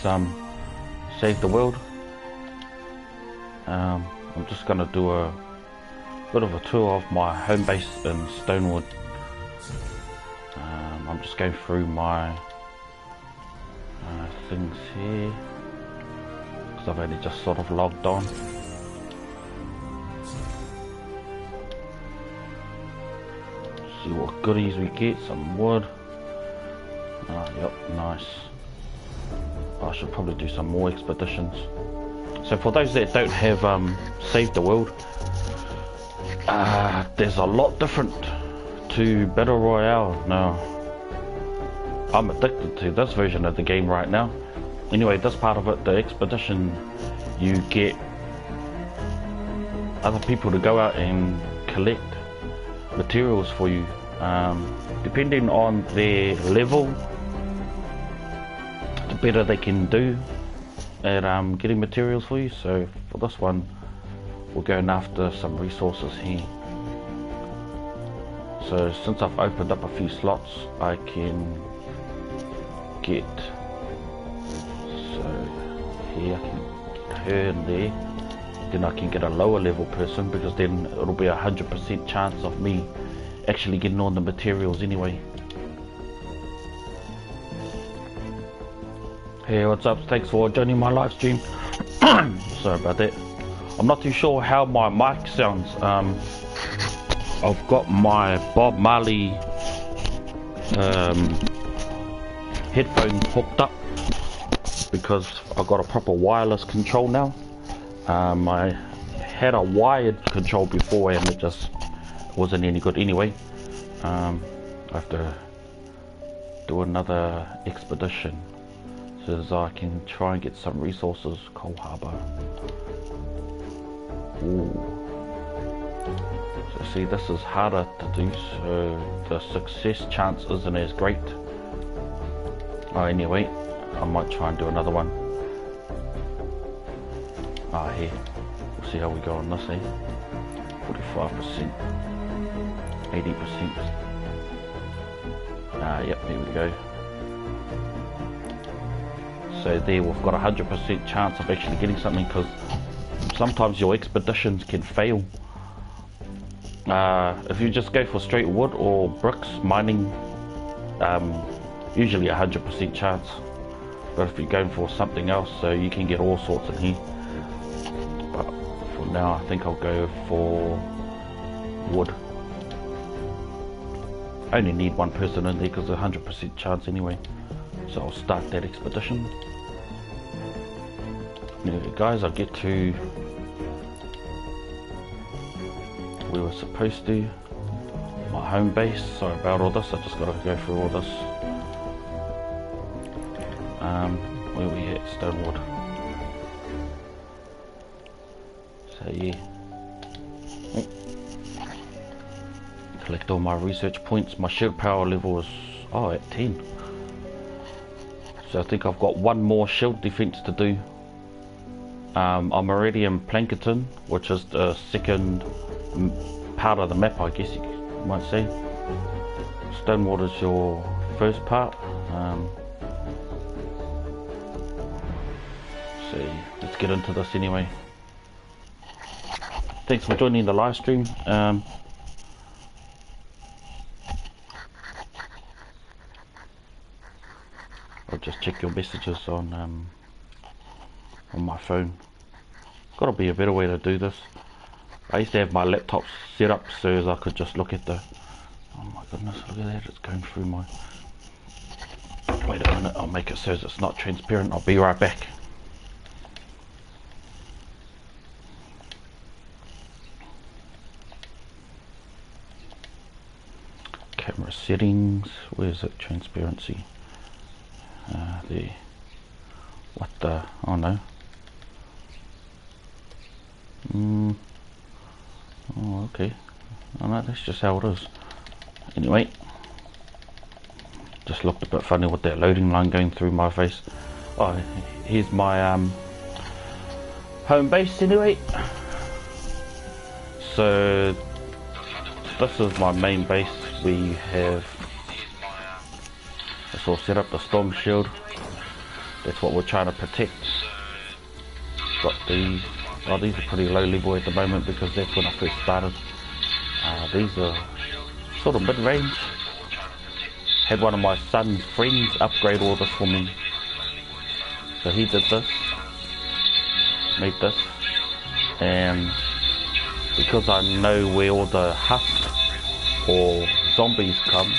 save the world. I'm just gonna do a bit of a tour of my home base in Stonewood. I'm just going through my things here because I've only just sort of logged on. See what goodies we get. Some wood. Yep, nice. I should probably do some more expeditions. So for those that don't have Save the World, there's a lot different to Battle Royale now. I'm addicted to this version of the game right now. Anyway, this part of it, the expedition, you get other people to go out and collect materials for you. Depending on their level, the better they can do at getting materials for you. So for this one, we're going after some resources here. So since I've opened up a few slots, I can get, so here I can get her in there, then I can get a lower level person, because then it'll be 100% chance of me actually getting on the materials anyway. Hey, what's up? Thanks for joining my live stream. Sorry about that. I'm not too sure how my mic sounds. I've got my Bob Marley headphones hooked up because I've got a proper wireless control now. I had a wired control before and it just wasn't any good anyway. I have to do another expedition so as I can try and get some resources. Coal Harbour. Ooh. So see, this is harder to do, so the success chance isn't as great. Oh, anyway, I might try and do another one. Here. We'll see how we go on this, 45%. 80%. Yep, here we go. So there we've got 100% chance of actually getting something, because sometimes your expeditions can fail. If you just go for straight wood or bricks mining, usually 100% chance. But if you're going for something else, so you can get all sorts in here. But for now, I think I'll go for wood. I only need one person in there because there's 100% chance anyway. So I'll start that expedition. Now guys, I'll get to we were supposed to, my home base. Sorry about all this, I just got to go through all this. Where we at? Stonewood. So yeah, collect all my research points. My shield power level is at 10. So I think I've got one more shield defense to do. I'm already in Plankerton, which is the second part of the map, I guess you might say. Stonewood is your first part. So let's get into this anyway. Thanks for joining the live stream. I'll just check your messages on my phone. Gotta be a better way to do this. I used to have my laptop set up so as I could just look at the, oh my goodness, look at that, it's going through my, wait a minute, I'll make it so it's not transparent. I'll be right back. Camera settings, where's it? Transparency. There. What the, oh no. Oh, okay. Oh no, that's just how it is. Anyway, just looked a bit funny with that loading line going through my face. Oh, here's my home base anyway. So this is my main base. We have, it's all set up, the storm shield. That's what we're trying to protect. Got these. Oh, these are pretty low level at the moment because that's when I first started. These are sort of mid-range. Had one of my son's friends upgrade all this for me. So he did this, made this, and because I know where all the husks or zombies come,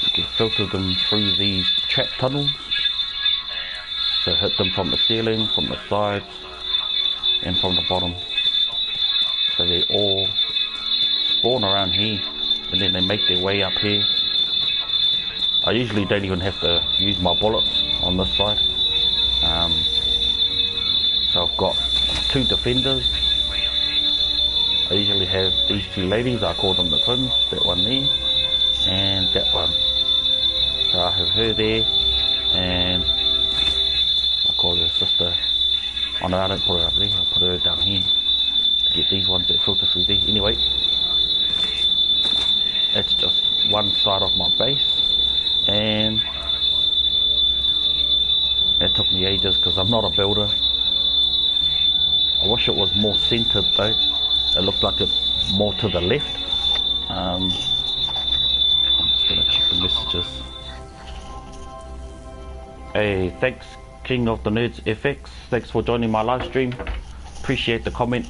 you can filter them through these trap tunnels. So hit them from the ceiling, from the sides, and from the bottom. So they all spawn around here, and then they make their way up here. I usually don't even have to use my bullets on this side. So I've got 2 defenders. I usually have these 2 ladies, I call them the twins, that one there, and that one. So I have her there, and I call her sister. Oh no, I don't put her up there, I'll put her down here to get these ones that filter through there. Anyway, that's just one side of my base, and it took me ages because I'm not a builder. I wish it was more centered though. It looks like it's more to the left. I'm just gonna check the messages. Hey, thanks King of the Nerds FX. Thanks for joining my live stream. Appreciate the comment.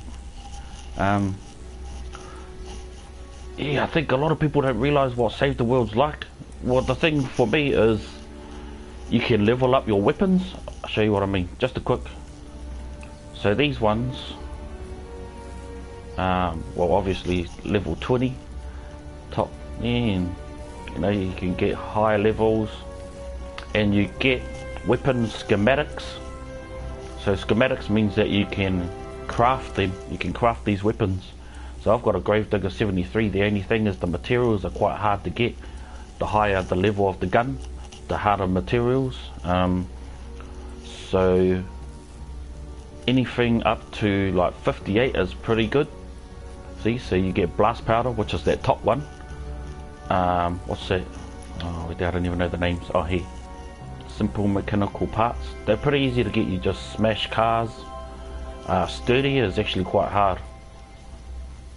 Yeah, I think a lot of people don't realise what Save the World's like. Well, the thing for me is you can level up your weapons. I'll show you what I mean. Just a quick. So these ones, well, obviously level 20 top, and you know you can get higher levels, and you get weapon schematics. So schematics means that you can craft them. You can craft these weapons. So I've got a Gravedigger 73. The only thing is the materials are quite hard to get. The higher the level of the gun, the harder materials. So anything up to like 58 is pretty good. See, so you get blast powder, which is that top one. What's that? Oh, I don't even know the names. Oh, here. Simple mechanical parts. They're pretty easy to get. You just smash cars. Sturdy is actually quite hard.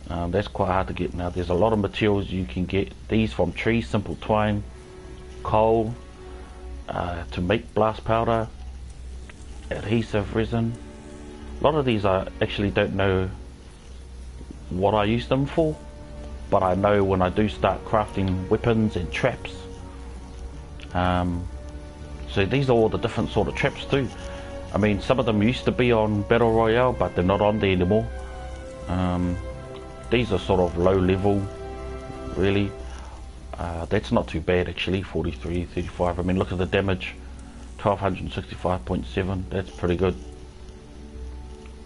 That's quite hard to get. Now there's a lot of materials you can get. These from trees, simple twine, coal, to make blast powder, adhesive resin. A lot of these I actually don't know what I use them for, but I know when I do start crafting weapons and traps. So these are all the different sort of traps too. I mean, some of them used to be on Battle Royale, but they're not on there anymore. These are sort of low level, really. That's not too bad actually, 43, 35. I mean, look at the damage, 1265.7, that's pretty good.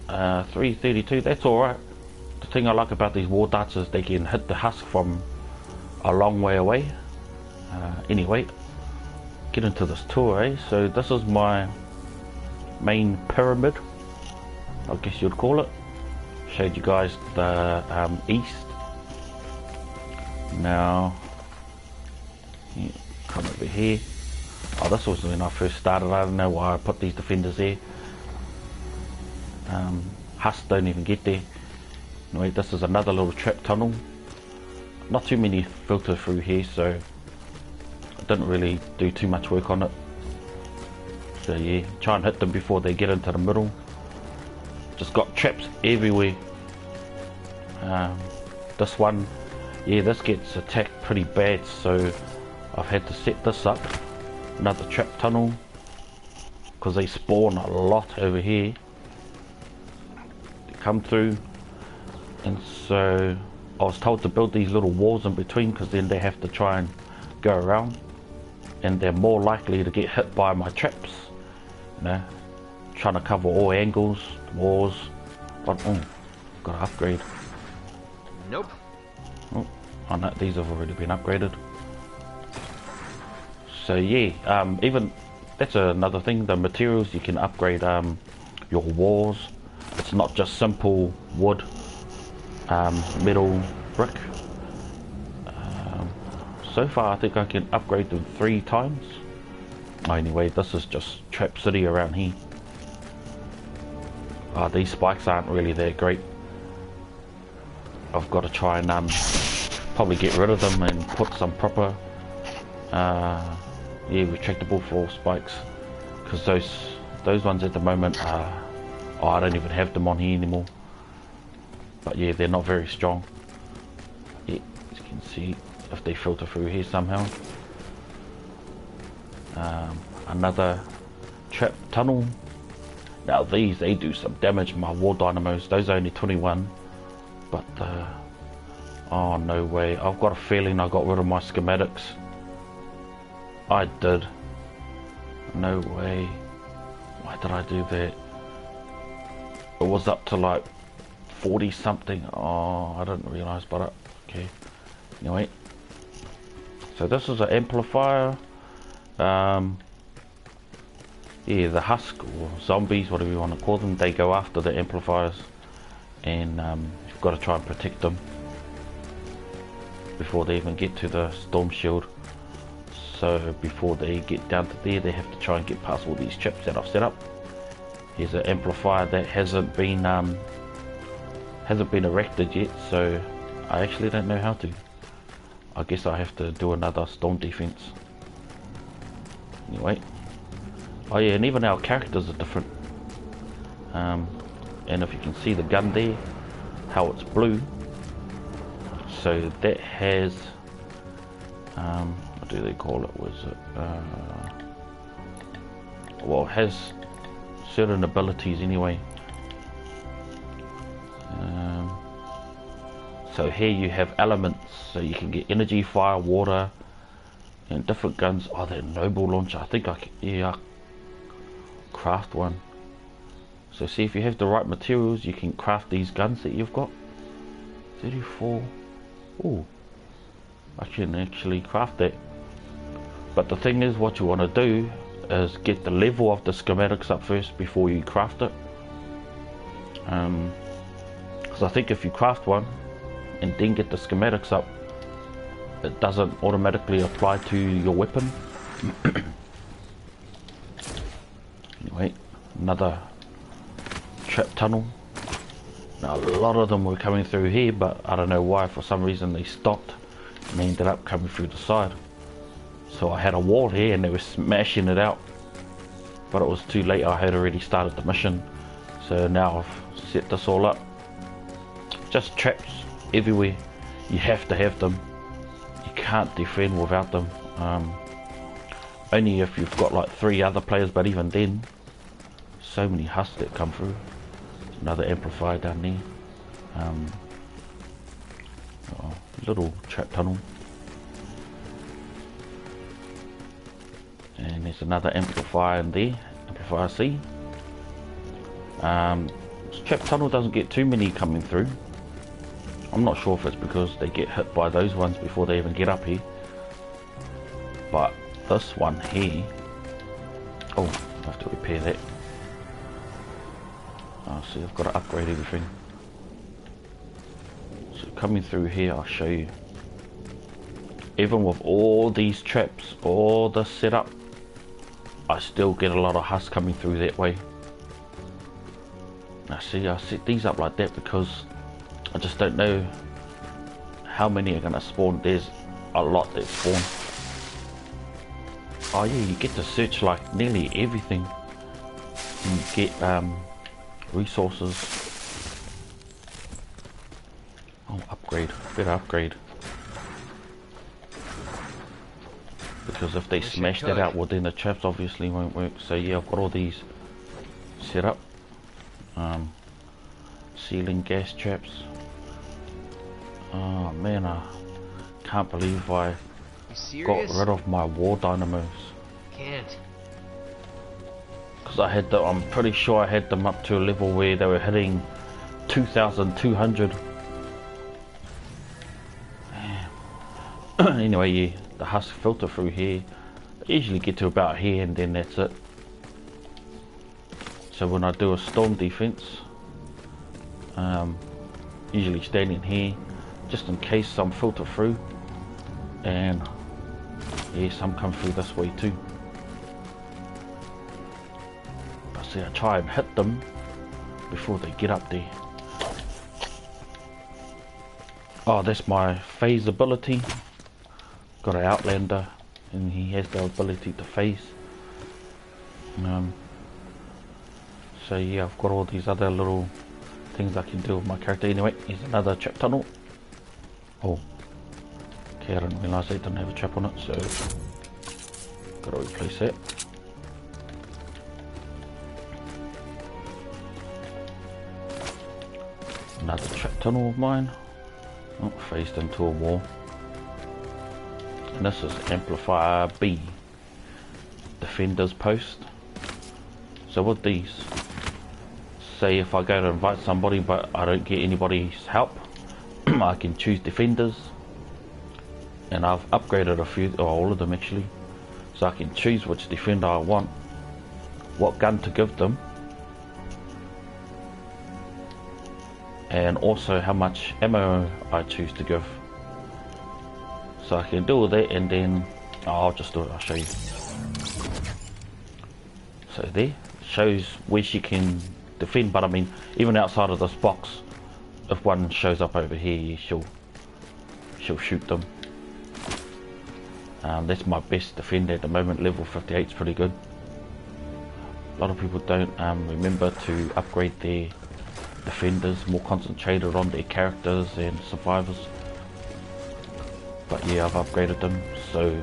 332, that's alright. The thing I like about these war darts is they can hit the husk from a long way away. Anyway, get into this tour, eh? So this is my main pyramid, I guess you'd call it. Showed you guys the east. Now, yeah, come over here. Oh, this was when I first started. I don't know why I put these defenders there. Husks don't even get there. Anyway, this is another little trap tunnel. Not too many filter through here, so I didn't really do too much work on it. So yeah, try and hit them before they get into the middle. Just got traps everywhere. This one, yeah, this gets attacked pretty bad, so I've had to set this up. Another trap tunnel, because they spawn a lot over here. They come through, and so I was told to build these little walls in between, because then they have to try and go around, and they're more likely to get hit by my traps. You know, trying to cover all angles, walls. But got to upgrade. Nope. Oh no, these have already been upgraded. So yeah, even that's another thing. The materials you can upgrade. Your walls. It's not just simple wood, metal, brick. So far, I think I can upgrade them 3 times. Anyway, this is just Trap City around here. These spikes aren't really that great. I've got to try and probably get rid of them and put some proper retractable floor spikes, because those ones at the moment I don't even have them on here anymore. But yeah, they're not very strong. Yeah, as you can see, if they filter through here somehow. Another trap tunnel. Now these, they do some damage. My war dynamos, those are only 21, but oh no way, I've got a feeling I got rid of my schematics. I did. No way. Why did I do that? It was up to like 40 something. Oh, I didn't realize, but okay. Anyway, so this is an amplifier. Yeah, the husk or zombies, whatever you want to call them, they go after the amplifiers, and you've got to try and protect them before they even get to the storm shield. So before they get down to there, they have to try and get past all these chips that I've set up. Here's an amplifier that hasn't been erected yet, so I actually don't know how to. I guess I have to do another storm defense. Anyway, oh yeah, and even our characters are different. And if you can see the gun there, how it's blue, so that has what do they call it? Was it well, it has certain abilities anyway. So here you have elements, so you can get energy, fire, water, and different guns. Oh, that noble launcher, I think I can craft one. So see, if you have the right materials, you can craft these guns that you've got. 34. Oh, I can actually craft that. But the thing is, what you want to do is get the level of the schematics up first before you craft it. Because I think if you craft one and then get the schematics up, it doesn't automatically apply to your weapon. Anyway, another trap tunnel. Now a lot of them were coming through here, but I don't know why, for some reason they stopped and they ended up coming through the side. So I had a wall here and they were smashing it out, but it was too late. I had already started the mission, so now I've set this all up. Just traps everywhere. You have to have them. You can't defend without them. Only if you've got like 3 other players, but even then, so many husks that come through. Another amplifier down there. Little trap tunnel. And there's another amplifier in there, amplifier C. This trap tunnel doesn't get too many coming through. I'm not sure if it's because they get hit by those ones before they even get up here. But this one here, oh, I have to repair that. Oh, see, I've got to upgrade everything. So coming through here, I'll show you. Even with all these traps, all the setup, I still get a lot of husks coming through that way. Now see, I set these up like that because I just don't know how many are going to spawn. There's a lot that spawn. Oh yeah, you get to search like nearly everything. You get resources. Oh, upgrade, better upgrade. Because if they smash that out, well then the traps obviously won't work. So yeah, I've got all these set up. Ceiling gas traps. Oh man, I can't believe I got rid of my war dynamos. Can't. Because I had I'm pretty sure I had them up to a level where they were hitting 2,200. Anyway, yeah, the husk filter through here. I usually get to about here and then that's it. So when I do a storm defense, usually standing here just in case some filter through, and yeah, some come through this way too. obviously I try and hit them before they get up there. Oh, that's my phase ability. Got an Outlander and he has the ability to phase. So yeah, I've got all these other little things I can do with my character. Anyway, here's another trap tunnel. Oh, okay, I didn't realise it didn't have a trap on it, so gotta replace that. Another trap tunnel of mine. Oh, phased into a wall. And this is Amplifier B, Defender's Post. So with these, say if I go to invite somebody but I don't get anybody's help, I can choose Defenders. And I've upgraded a few, or all of them actually. So I can choose which Defender I want, what gun to give them, and also how much ammo I choose to give. So I can do all that, and then I'll just do it, I'll show you. So there, shows where she can defend, but I mean, even outside of this box, if one shows up over here, she'll shoot them. That's my best defender at the moment. Level 58 is pretty good. A lot of people don't remember to upgrade their defenders, more concentrated on their characters and survivors. But yeah, I've upgraded them, so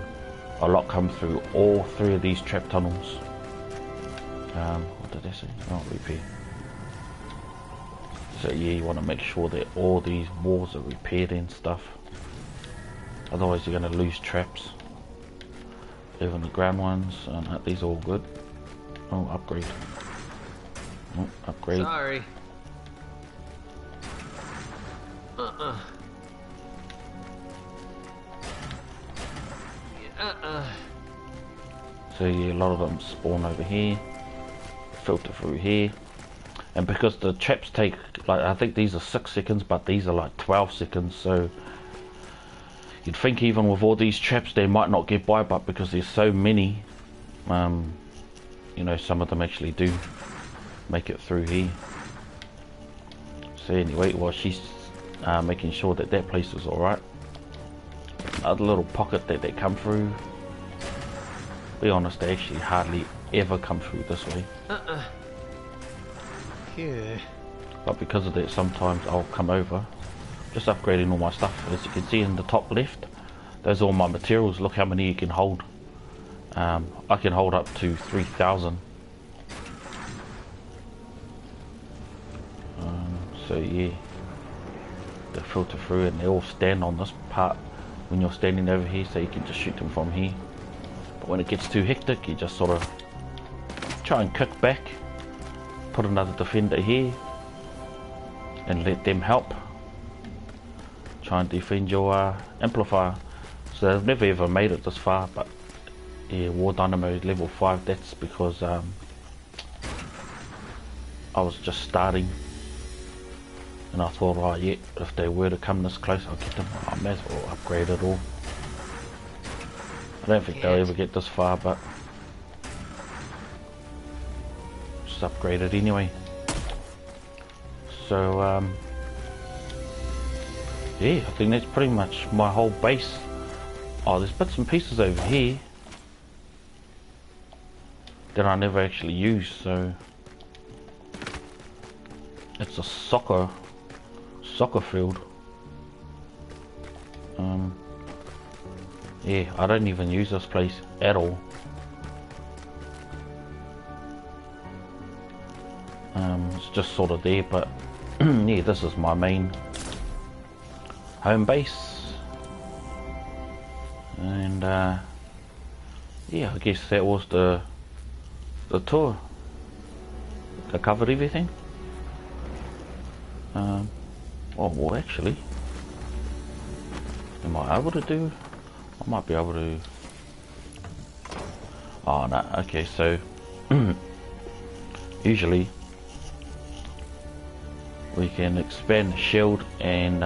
a lot come through all three of these trap tunnels. What did I say? Oh, repair. So yeah, you want to make sure that all these walls are repaired and stuff. Otherwise you're going to lose traps. Even the ground ones, these are all good. Oh, upgrade. Oh, upgrade. Sorry. So yeah, a lot of them spawn over here, filter through here, and because the traps take, like, I think these are 6 seconds, but these are like 12 seconds, so you'd think even with all these traps they might not get by, but because there's so many, you know, some of them actually do make it through here. So anyway, while she's making sure that that place is alright, another little pocket that they come through, be honest, they actually hardly ever come through this way. Yeah. But because of that, sometimes I'll come over, just upgrading all my stuff. As you can see in the top left, there's all my materials. Look how many you can hold. I can hold up to 3,000. So yeah, they filter through and they all stand on this part when you're standing over here, so you can just shoot them from here. But when it gets too hectic, you just sort of try and kick back, put another defender here and let them help try and defend your amplifier. So they've never ever made it this far, but yeah, War Dynamo level 5, that's because I was just starting and I thought, oh yeah, if they were to come this close, I'll get them. I may as well upgrade it all. I don't think they'll ever get this far, but just upgrade it anyway. So yeah, I think that's pretty much my whole base. Oh, there's bits and pieces over here that I never actually use, so it's a soccer field. Yeah, I don't even use this place at all. It's just sort of there, but yeah, this is my main home base, and yeah, I guess that was the tour. I covered everything. Oh, well, actually, am I able to do? I might be able to. Oh no, okay, so usually we can expand the shield, and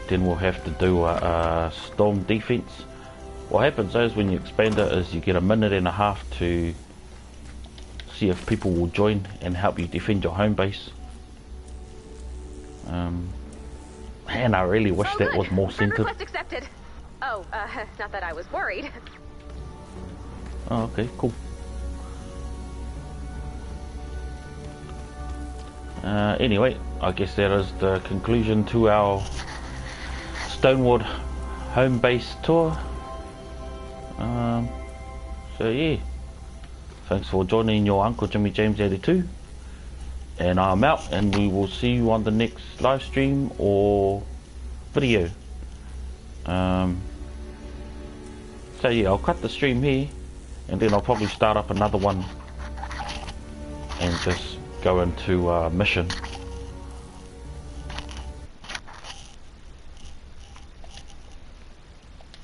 then we'll have to do a storm defense. What happens is when you expand it is you get 1.5 minutes to see if people will join and help you defend your home base. And I really wish that was more Friend centered. request accepted. Oh, not that I was worried. Oh, okay, cool. Anyway, I guess that is the conclusion to our Stonewood home base tour. So yeah, thanks for joining your Uncle Jimmy James 82, and I'm out, and we will see you on the next live stream or video. So yeah, I'll cut the stream here, and then I'll probably start up another one and just go into mission.